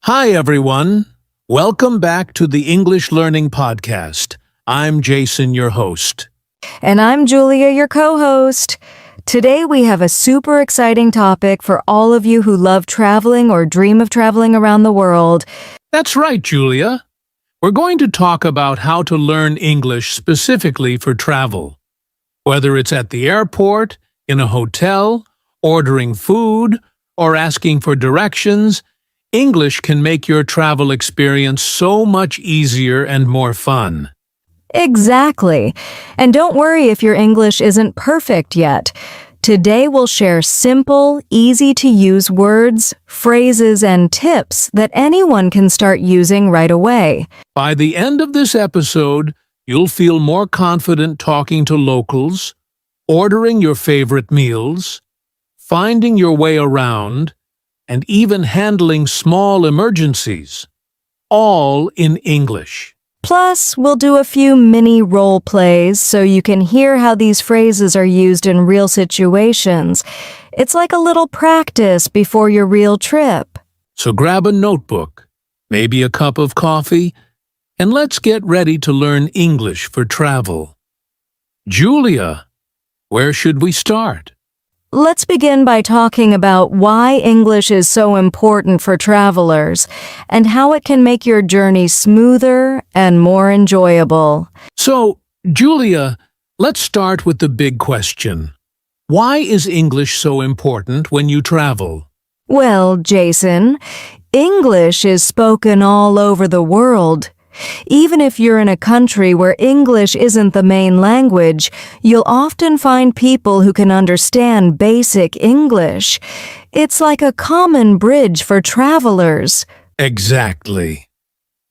Hi, everyone. Welcome back to the English Learning Podcast. I'm Jason, your host. And I'm Julia, your co-host. Today we have a super exciting topic for all of you who love traveling or dream of traveling around the world. That's right, Julia. We're going to talk about how to learn English specifically for travel. Whether it's at the airport, in a hotel, ordering food, or asking for directions, English can make your travel experience so much easier and more fun. Exactly. And don't worry if your English isn't perfect yet. Today we'll share simple, easy-to-use words, phrases, and tips that anyone can start using right away. By the end of this episode, you'll feel more confident talking to locals, ordering your favorite meals, finding your way around, and even handling small emergencies, all in English. Plus, we'll do a few mini role plays so you can hear how these phrases are used in real situations. It's like a little practice before your real trip. So grab a notebook, maybe a cup of coffee, and let's get ready to learn English for travel. Julia, where should we start? Let's begin by talking about why English is so important for travelers and how it can make your journey smoother and more enjoyable. So, Julia, let's start with the big question. Why is English so important when you travel? Well, Jason, English is spoken all over the world. Even if you're in a country where English isn't the main language, you'll often find people who can understand basic English. It's like a common bridge for travelers. Exactly.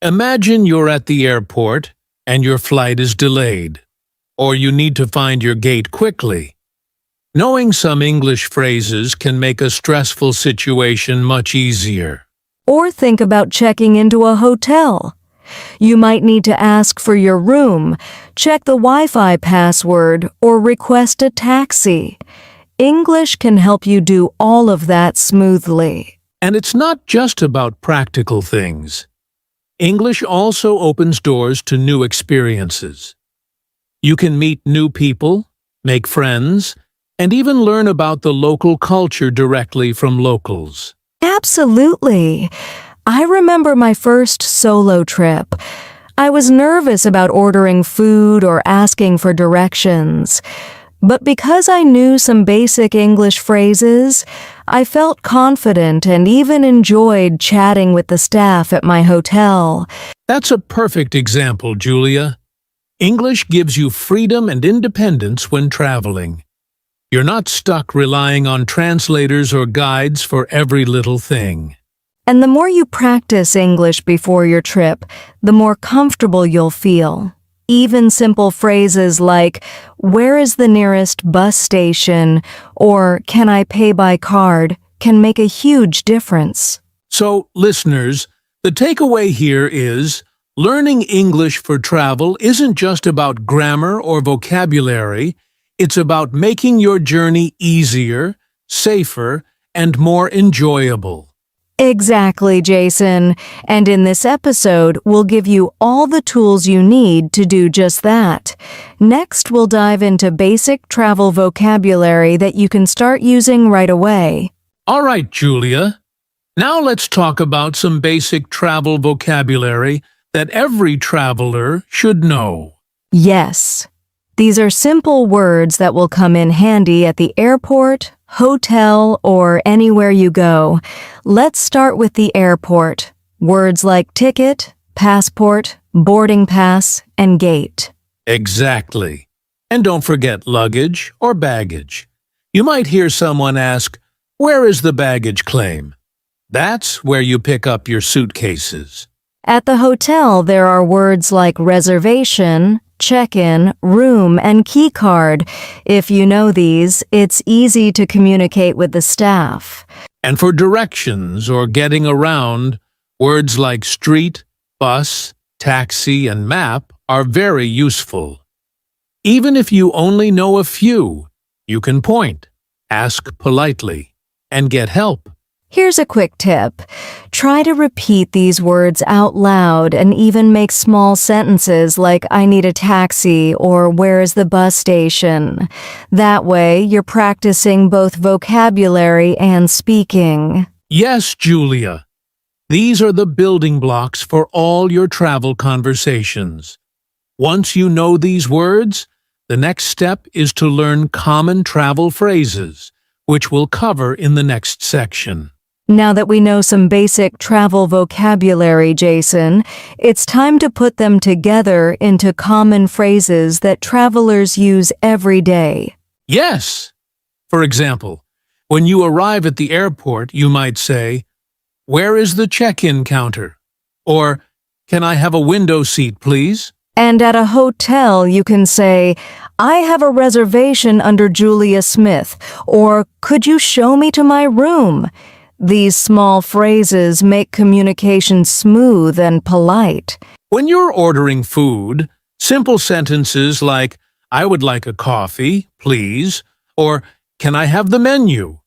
Imagine you're at the airport and your flight is delayed, or you need to find your gate quickly. Knowing some English phrases can make a stressful situation much easier. Or think about checking into a hotel. You might need to ask for your room, check the Wi-Fi password, or request a taxi. English can help you do all of that smoothly. And it's not just about practical things. English also opens doors to new experiences. You can meet new people, make friends, and even learn about the local culture directly from locals. Absolutely. I remember my first solo trip. I was nervous about ordering food or asking for directions. But because I knew some basic English phrases, I felt confident and even enjoyed chatting with the staff at my hotel. That's a perfect example, Julia. English gives you freedom and independence when traveling. You're not stuck relying on translators or guides for every little thing. And the more you practice English before your trip, the more comfortable you'll feel. Even simple phrases like, "Where is the nearest bus station?" or "Can I pay by card?" can make a huge difference. So, listeners, the takeaway here is learning English for travel isn't just about grammar or vocabulary, it's about making your journey easier, safer, and more enjoyable. Exactly, Jason. And in this episode, we'll give you all the tools you need to do just that. Next, we'll dive into basic travel vocabulary that you can start using right away. All right, Julia. Now let's talk about some basic travel vocabulary that every traveler should know. Yes. These are simple words that will come in handy at the airport, hotel, or anywhere you go. Let's start with the airport. Words like ticket, passport, boarding pass, and gate. Exactly. And don't forget luggage or baggage. You might hear someone ask, "Where is the baggage claim?" That's where you pick up your suitcases. At the hotel, there are words like reservation, check-in, room, and key card. If you know these, it's easy to communicate with the staff. And for directions or getting around, words like street, bus, taxi, and map are very useful. Even if you only know a few, you can point, ask politely, and get help. Here's a quick tip. Try to repeat these words out loud and even make small sentences like I need a taxi or where is the bus station. That way, you're practicing both vocabulary and speaking. Yes, Julia. These are the building blocks for all your travel conversations. Once you know these words, the next step is to learn common travel phrases, which we'll cover in the next section. Now that we know some basic travel vocabulary, Jason, it's time to put them together into common phrases that travelers use every day. Yes! For example, when you arrive at the airport, you might say, "Where is the check-in counter?" Or, "Can I have a window seat, please?" And at a hotel, you can say, I have a reservation under Julia Smith, or could you show me to my room? These small phrases make communication smooth and polite. When you're ordering food, simple sentences like, "I would like a coffee, please," or "Can I have the menu?"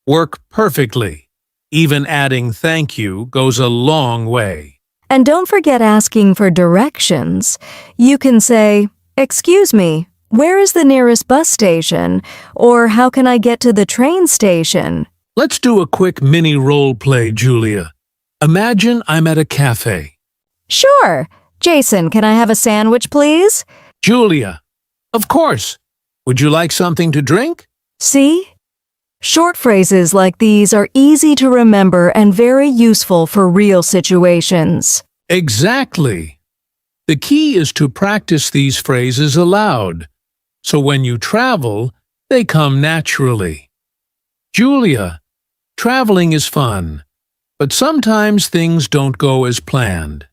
work perfectly. Even adding "thank you" goes a long way. And don't forget asking for directions. You can say, excuse me, where is the nearest bus station? Or how can I get to the train station? Let's do a quick mini role play, Julia. Imagine I'm at a cafe. Sure. Jason, can I have a sandwich, please? Julia, of course. Would you like something to drink? See? Short phrases like these are easy to remember and very useful for real situations. Exactly. The key is to practice these phrases aloud, so when you travel, they come naturally. Julia, traveling is fun, but sometimes things don't go as planned.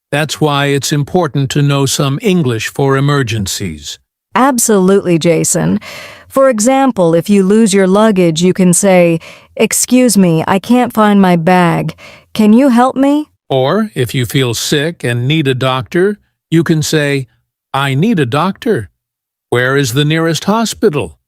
That's why it's important to know some English for emergencies. Absolutely, Jason. For example, if you lose your luggage, you can say, excuse me, I can't find my bag. Can you help me? Or, if you feel sick and need a doctor, you can say, I need a doctor. Where is the nearest hospital?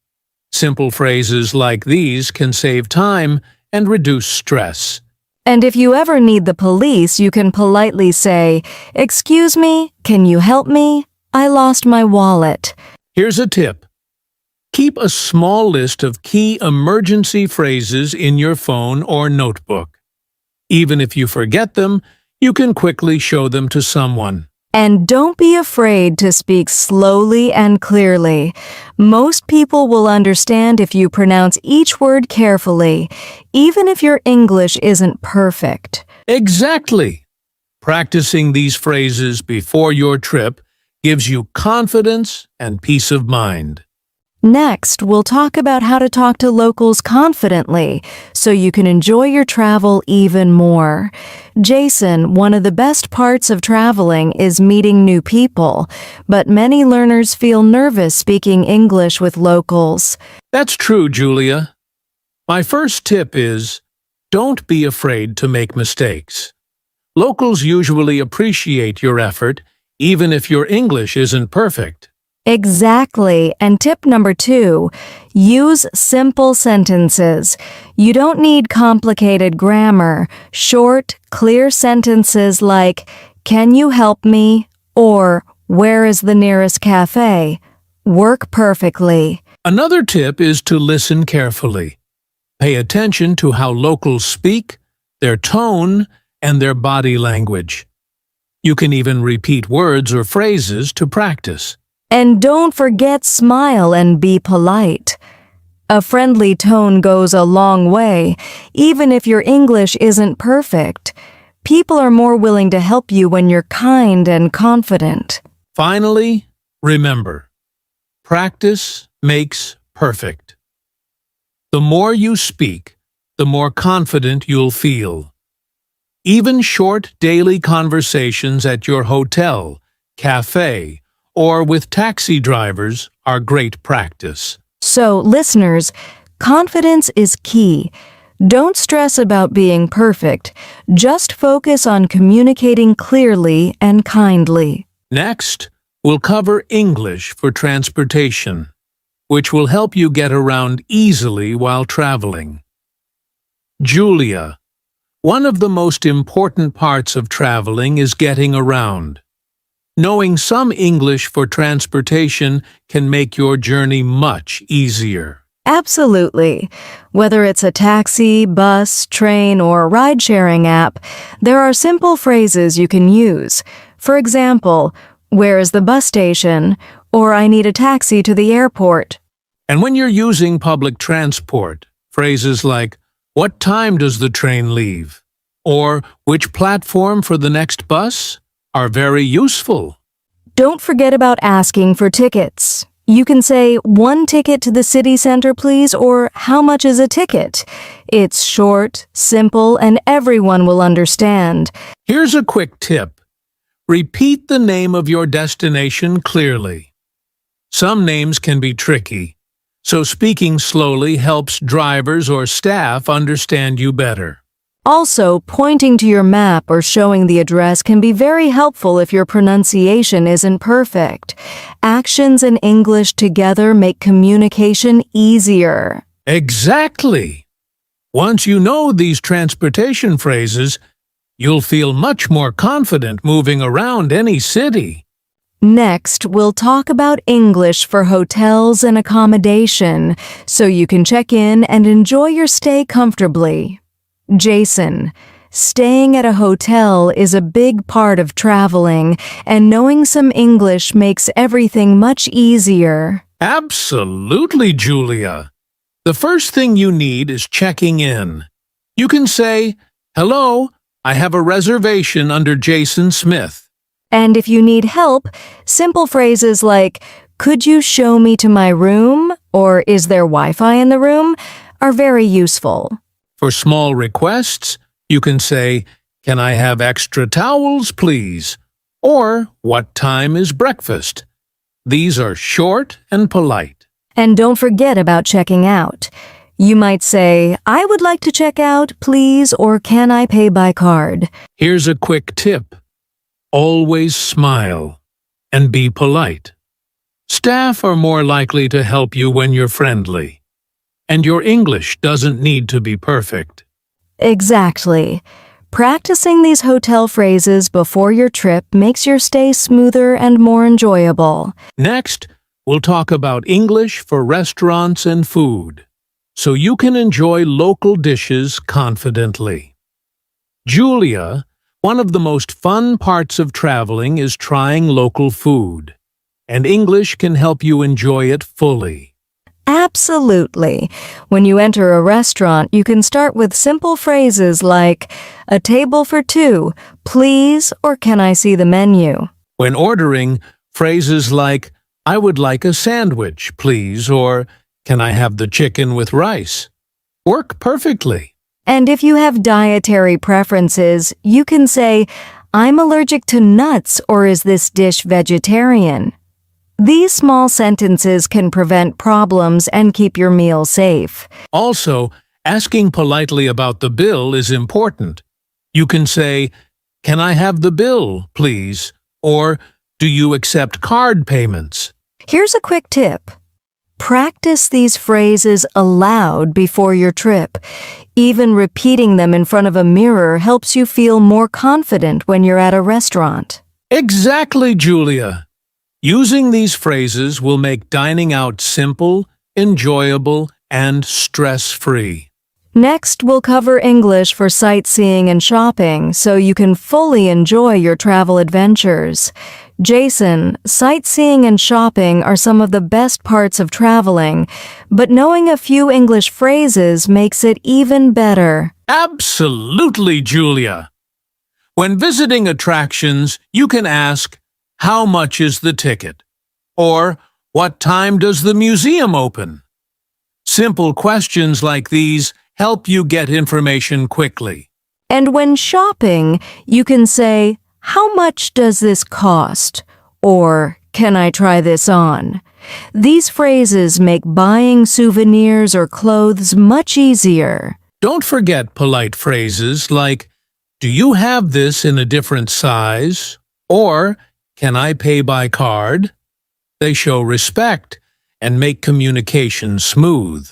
Simple phrases like these can save time and reduce stress. And if you ever need the police, you can politely say, excuse me, can you help me? I lost my wallet. Here's a tip. Keep a small list of key emergency phrases in your phone or notebook. Even if you forget them, you can quickly show them to someone. And don't be afraid to speak slowly and clearly. Most people will understand if you pronounce each word carefully, even if your English isn't perfect. Exactly. Practicing these phrases before your trip gives you confidence and peace of mind. Next, we'll talk about how to talk to locals confidently so you can enjoy your travel even more. Jason, one of the best parts of traveling is meeting new people, but many learners feel nervous speaking English with locals. That's true, Julia. My first tip is, don't be afraid to make mistakes. Locals usually appreciate your effort, even if your English isn't perfect. Exactly. And tip number 2, use simple sentences. You don't need complicated grammar. Short, clear sentences like, can you help me? Or, where is the nearest cafe? Work perfectly. Another tip is to listen carefully. Pay attention to how locals speak, their tone, and their body language. You can even repeat words or phrases to practice. And don't forget smile and be polite. A friendly tone goes a long way, even if your English isn't perfect. People are more willing to help you when you're kind and confident. Finally, remember, practice makes perfect. The more you speak, the more confident you'll feel. Even short daily conversations at your hotel, cafe, or with taxi drivers are great practice. So, listeners, confidence is key. Don't stress about being perfect. Just focus on communicating clearly and kindly. Next, we'll cover English for transportation, which will help you get around easily while traveling. Julia, one of the most important parts of traveling is getting around. Knowing some English for transportation can make your journey much easier. Absolutely. Whether it's a taxi, bus, train, or ride-sharing app, there are simple phrases you can use. For example, "Where is the bus station?" or "I need a taxi to the airport." And when you're using public transport, phrases like, "What time does the train leave?" or "Which platform for the next bus?" are very useful. Don't forget about asking for tickets. You can say, "1 ticket to the city center, please," or "How much is a ticket?" It's short, simple, and everyone will understand. Here's a quick tip. Repeat the name of your destination clearly. Some names can be tricky, so speaking slowly helps drivers or staff understand you better. Also, pointing to your map or showing the address can be very helpful if your pronunciation isn't perfect. Actions and English together make communication easier. Exactly. Once you know these transportation phrases, you'll feel much more confident moving around any city. Next, we'll talk about English for hotels and accommodation, so you can check in and enjoy your stay comfortably. Jason, staying at a hotel is a big part of traveling, and knowing some English makes everything much easier. Absolutely, Julia. The first thing you need is checking in. You can say, "Hello, I have a reservation under Jason Smith." And if you need help, simple phrases like, "Could you show me to my room?" or "Is there Wi-Fi in the room?" are very useful. For small requests, you can say, "Can I have extra towels, please?" or "What time is breakfast?" These are short and polite. And don't forget about checking out. You might say, "I would like to check out, please," or "Can I pay by card?" Here's a quick tip. Always smile and be polite. Staff are more likely to help you when you're friendly. And your English doesn't need to be perfect. Exactly. Practicing these hotel phrases before your trip makes your stay smoother and more enjoyable. Next, we'll talk about English for restaurants and food, so you can enjoy local dishes confidently. Julia, one of the most fun parts of traveling is trying local food, and English can help you enjoy it fully. Absolutely. When you enter a restaurant, you can start with simple phrases like, "A table for 2, please," or "Can I see the menu?" When ordering, phrases like, "I would like a sandwich, please," or "Can I have the chicken with rice?" work perfectly. And if you have dietary preferences, you can say, "I'm allergic to nuts," or "Is this dish vegetarian?" These small sentences can prevent problems and keep your meal safe. Also, asking politely about the bill is important. You can say, "Can I have the bill, please?" or "Do you accept card payments?" Here's a quick tip. Practice these phrases aloud before your trip. Even repeating them in front of a mirror helps you feel more confident when you're at a restaurant. Exactly, Julia. Using these phrases will make dining out simple, enjoyable, and stress-free. Next, we'll cover English for sightseeing and shopping so you can fully enjoy your travel adventures. Jason, sightseeing and shopping are some of the best parts of traveling, but knowing a few English phrases makes it even better. Absolutely, Julia. When visiting attractions, you can ask, "How much is the ticket?" or "What time does the museum open?" Simple questions like these help you get information quickly. And when shopping, you can say, "How much does this cost?" or "Can I try this on?" These phrases make buying souvenirs or clothes much easier. Don't forget polite phrases like, "Do you have this in a different size?" or "Can I pay by card?" They show respect and make communication smooth.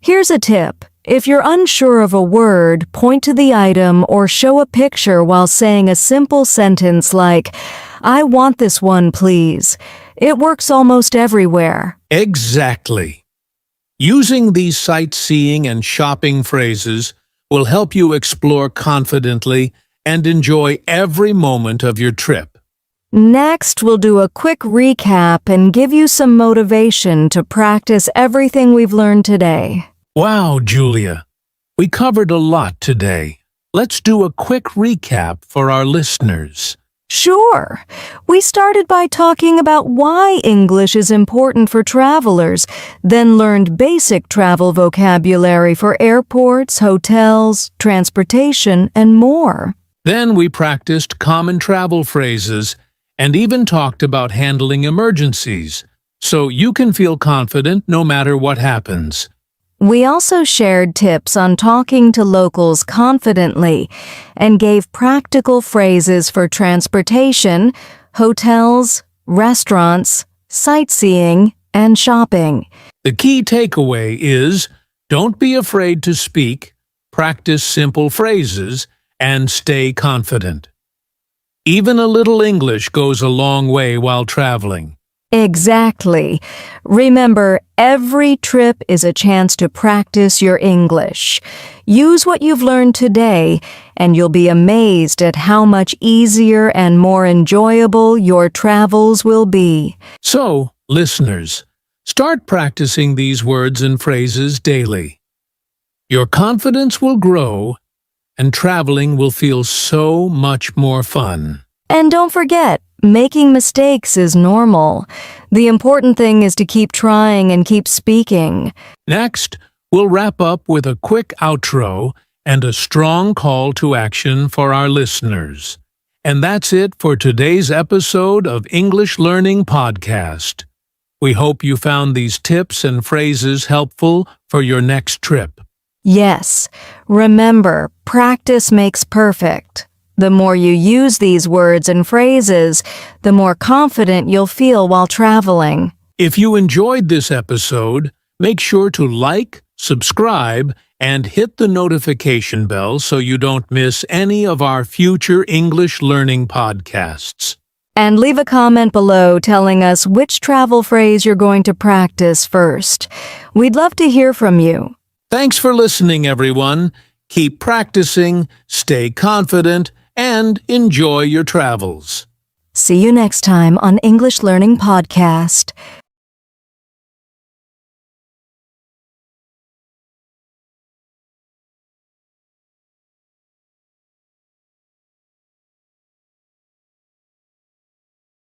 Here's a tip. If you're unsure of a word, point to the item or show a picture while saying a simple sentence like, "I want this one, please." It works almost everywhere. Exactly. Using these sightseeing and shopping phrases will help you explore confidently and enjoy every moment of your trip. Next, we'll do a quick recap and give you some motivation to practice everything we've learned today. Wow, Julia, we covered a lot today. Let's do a quick recap for our listeners. Sure. We started by talking about why English is important for travelers, then learned basic travel vocabulary for airports, hotels, transportation, and more. Then we practiced common travel phrases and even talked about handling emergencies, so you can feel confident no matter what happens. We also shared tips on talking to locals confidently and gave practical phrases for transportation, hotels, restaurants, sightseeing, and shopping. The key takeaway is, don't be afraid to speak, practice simple phrases, and stay confident. Even a little English goes a long way while traveling. Exactly. Remember, every trip is a chance to practice your English. Use what you've learned today, and you'll be amazed at how much easier and more enjoyable your travels will be. So, listeners, start practicing these words and phrases daily. Your confidence will grow, and traveling will feel so much more fun. And don't forget, making mistakes is normal. The important thing is to keep trying and keep speaking. Next, we'll wrap up with a quick outro and a strong call to action for our listeners. And that's it for today's episode of English Learning Podcast. We hope you found these tips and phrases helpful for your next trip. Yes, remember, practice makes perfect. The more you use these words and phrases, the more confident you'll feel while traveling. If you enjoyed this episode, make sure to like, subscribe, and hit the notification bell so you don't miss any of our future English learning podcasts. And leave a comment below telling us which travel phrase you're going to practice first. We'd love to hear from you. Thanks for listening, everyone. Keep practicing, stay confident, and enjoy your travels. See you next time on English Learning Podcast.